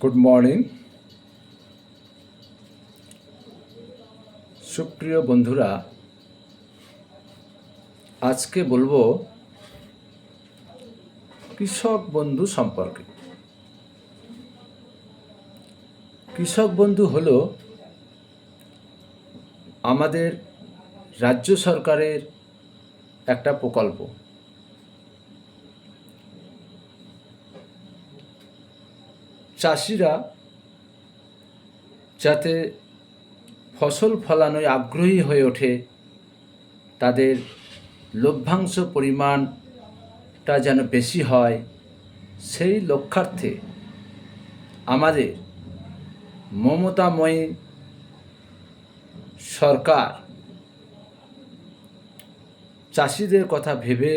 Good morning সুপ্রিয় বন্ধুরা। আজকে বলবো কৃষক বন্ধু সম্পর্কে। কৃষক বন্ধু হলো আমাদের রাজ্য সরকারের একটা প্রকল্প। চাষিরা যাতে ফসল ফলানোয় আগ্রহী হয়ে ওঠে, তাদের লভ্যাংশ পরিমাণটা যেন বেশি হয়, সেই লক্ষ্যার্থে আমাদের মমতাময়ী সরকার চাষিদের কথা ভেবে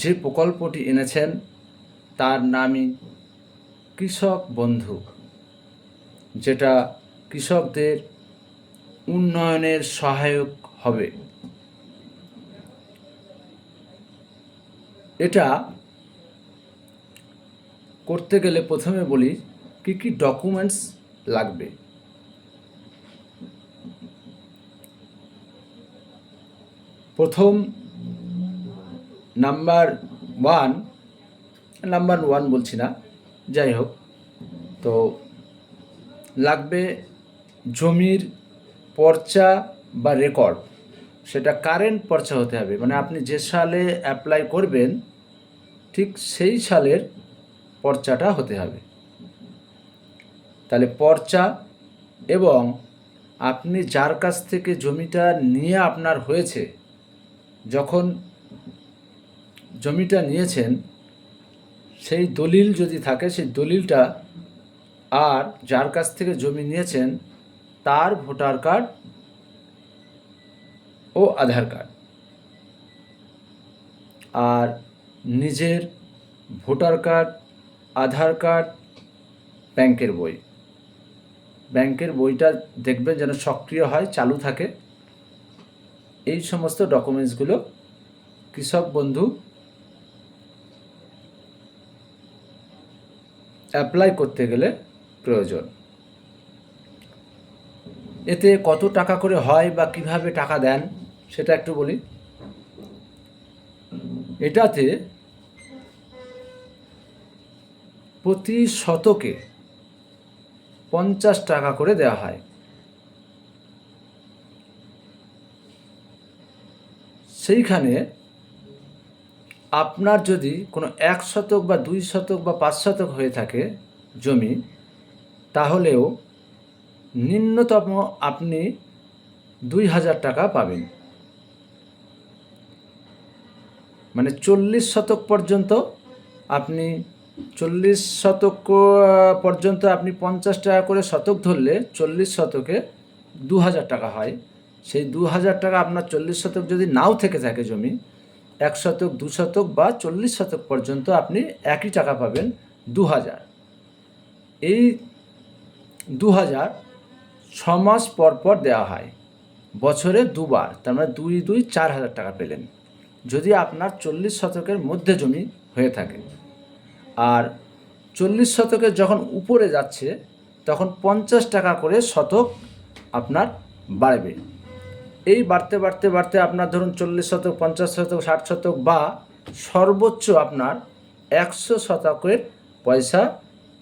যে প্রকল্পটি এনেছেন তার নামই কৃষক বন্ধু, যেটা কৃষকদের উন্নয়নের সহায়ক হবে। এটা করতে গেলে প্রথমে বলি কি কি ডকুমেন্টস লাগবে। প্রথম নাম্বার ওয়ান বলছি না, যাই হোক, তো লাগবে জমির পর্চা বা রেকর্ড। সেটা কারেন্ট পর্চা হতে হবে, মানে আপনি যে সালে অ্যাপ্লাই করবেন ঠিক সেই সালের পর্চাটা হতে হবে। তাহলে পর্চা, এবং আপনি যার কাছ থেকে জমিটা নিয়ে আপনার হয়েছে, যখন জমিটা নিয়েছেন সেই দলিল যদি থাকে, সেই দলিলটা, আর যার কাছ থেকে জমি নিয়েছেন তার ভোটার কার্ড ও আধার কার্ড, আর নিজের ভোটার কার্ড, আধার কার্ড, ব্যাংকের বইটা দেখবেন যেন সক্রিয় হয়, চালু থাকে। এই সমস্ত ডকুমেন্টসগুলো কৃষক বন্ধু অ্যাপ্লাই করতে গেলে প্রয়োজন। এতে কত টাকা করে হয় বা কিভাবে টাকা দেন সেটা একটু বলি। এটাতে প্রতি শতকে 50 টাকা করে দেওয়া হয়। সেইখানে আপনার যদি কোনো 1 শতক বা 2 শতক বা 5 শতক হয়ে থাকে জমি, তাহলেও নিম্নতম আপনি 2000 টাকা পাবেন। মানে 40 শতক পর্যন্ত আপনি 40 শতক পর্যন্ত আপনি 50 টাকা করে শতক ধরলে 40 শতকে 2000 টাকা হয়। সেই 2000 টাকা আপনার 40 শতক যদি নাও থেকে থাকে জমি, 1 শতক, 2 শতক বা 40 শতক পর্যন্ত আপনি একই টাকা পাবেন, 2000। এই 2000 6 মাস পর পর দেওয়া হয়, বছরে দুবার। তার মানে 2 4000 টাকা পেলেন যদি আপনার 40 শতকের মধ্যে জমি হয়ে থাকে। আর 40 শতকের যখন উপরে যাচ্ছে তখন 50 টাকা করে শতক আপনার বাড়বে। এই বাড়তে বাড়তে বাড়তে আপনার ধরুন 40 শতক, 50 শতক, 60 শতক বা সর্বোচ্চ আপনার 100 শতকের পয়সা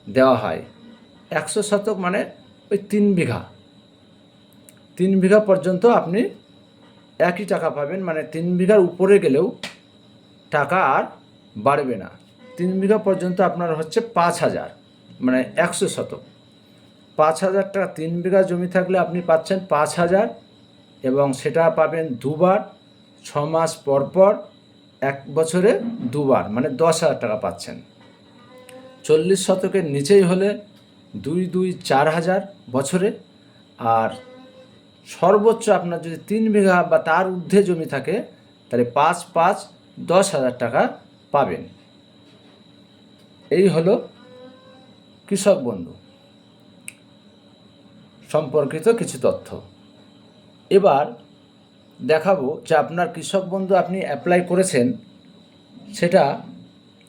দেওয়া হয়। 100 শতক মানে ওই 3 বিঘা পর্যন্ত আপনি একই টাকা পাবেন। মানে 3 বিঘার উপরে গেলেও টাকা আর বাড়বে না। 3 বিঘা পর্যন্ত আপনার হচ্ছে 5000, মানে 100 শতক। 5000 টাকা 3 বিঘা জমি থাকলে আপনি পাচ্ছেন 5000, এবং সেটা পাবেন দুবার, 6 মাস পর পর, 1 বছরে দুবার, মানে 10,000 টাকা পাচ্ছেন। 40 শতকের নিচেই হলে 2 4000 বছরে, আর সর্বোচ্চ আপনার যদি 3 বিঘা বা তার ঊর্ধ্বে জমি থাকে তাহলে 5 10,000 টাকা পাবেন। এই হলো কৃষক বন্ধু সম্পর্কিত কিছু তথ্য। এবার দেখাবো যে আপনার কৃষক বন্ধু আপনি অ্যাপ্লাই করেছেন, সেটা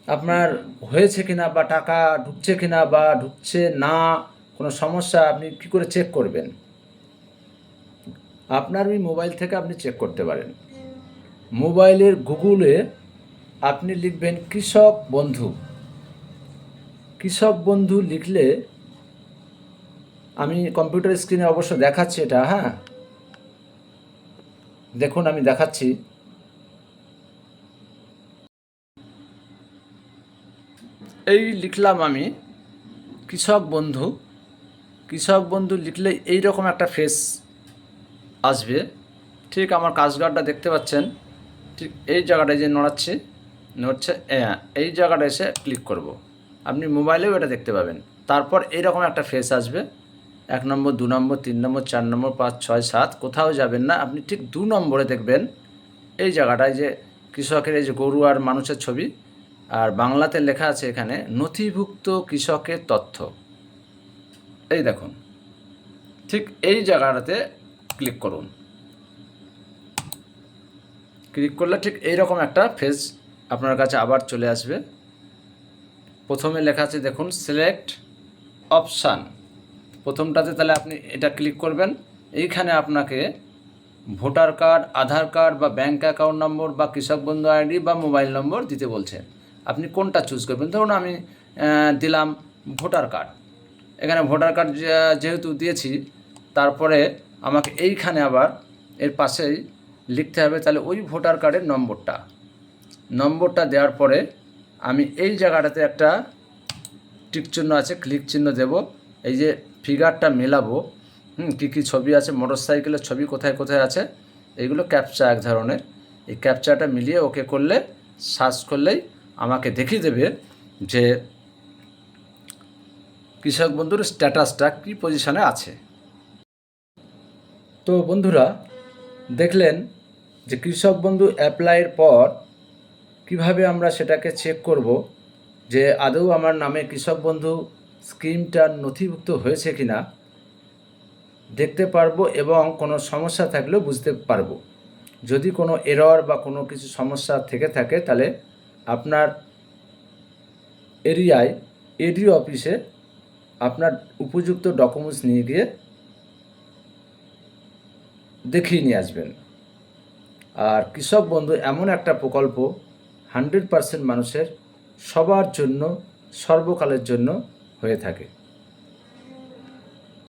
আপনার হয়েছে কিনা বা টাকা ঢুকছে কিনা বা ঢুকছে না, কোনো সমস্যা, আপনি কী করে চেক করবেন? আপনার ওই মোবাইল থেকে আপনি চেক করতে পারেন। মোবাইলের গুগলে আপনি লিখবেন কৃষক বন্ধু। কৃষক বন্ধু লিখলে, আমি কম্পিউটার স্ক্রিনে অবশ্য দেখাচ্ছি এটা, হ্যাঁ দেখুন আমি দেখাচ্ছি। এই লিখলাম আমি কৃষক বন্ধু। কৃষক বন্ধু লিখলে এই রকম একটা ফেস আসবে। ঠিক আমার কাজগারটা দেখতে পাচ্ছেন, ঠিক এই জায়গাটায় যে নড়ছে, এই জায়গাটা এসে ক্লিক করব। আপনি মোবাইলেও এটা দেখতে পাবেন। তারপর এইরকম একটা ফেস আসবে, 1 নম্বর, 2 নম্বর, 3 নম্বর, 4 নম্বর, 5, 6, 7, কোথাও যাবেন না, আপনি ঠিক 2 নম্বরে দেখবেন এই জায়গাটায় যে কৃষকের এই যে গরু আর মানুষের ছবি, আর বাংলাতে লেখা আছে এখানে নথিভুক্ত কৃষকের তথ্য। এই দেখুন, ঠিক এই জায়গাটাতে ক্লিক করুন। ক্লিক করলে ঠিক এইরকম একটা ফেজ আপনার কাছে আবার চলে আসবে। প্রথমে লেখা আছে দেখুন সিলেক্ট অপশান, প্রথমটাতে তাহলে আপনি এটা ক্লিক করবেন। এইখানে আপনাকে ভোটার কার্ড, আধার কার্ড বা ব্যাঙ্ক অ্যাকাউন্ট নম্বর বা কৃষক বন্ধু আইডি বা মোবাইল নম্বর দিতে বলছে। আপনি কোনটা চুজ করবেন? ধরুন আমি দিলাম ভোটার কার্ড। এখানে ভোটার কার্ড যেহেতু দিয়েছি, তারপরে আমাকে এইখানে আবার এর পাশেই লিখতে হবে তাহলে ওই ভোটার কার্ডের নম্বরটা দেওয়ার পরে আমি এই জায়গাটাতে একটা টিক চিহ্ন আছে, ক্লিক চিহ্ন দেব। এই যে ফিগারটা মেলাবো, কী কী ছবি আছে, মোটরসাইকেলের ছবি কোথায় কোথায় আছে, এইগুলো ক্যাপচা এক ধরনের। এই ক্যাপচাটা মিলিয়ে ওকে করলে, সার্চ করলেই আমাকে দেখিয়ে দেবে যে কৃষক বন্ধুর স্ট্যাটাসটা কী পজিশানে আছে। তো বন্ধুরা দেখলেন যে কৃষক বন্ধু অ্যাপ্লাইয়ের পর কিভাবে আমরা সেটাকে চেক করব যে আদৌ আমার নামে কৃষক বন্ধু স্কিমটা নথিভুক্ত হয়েছে কিনা দেখতে পারবো, এবং কোনো সমস্যা থাকলেও বুঝতে পারবো। যদি কোনো এরর বা কোনো কিছু সমস্যা থেকে থাকে তাহলে আপনার এরিয়ায় এডিও অফিসে আপনার উপযুক্ত ডকুমেন্টস নিয়ে গিয়ে দেখিয়ে নিয়ে আসবেন। আর কৃষক বন্ধু এমন একটা প্রকল্প 100% মানুষের, সবার জন্য, সর্বকালের জন্য হয়ে থাকে।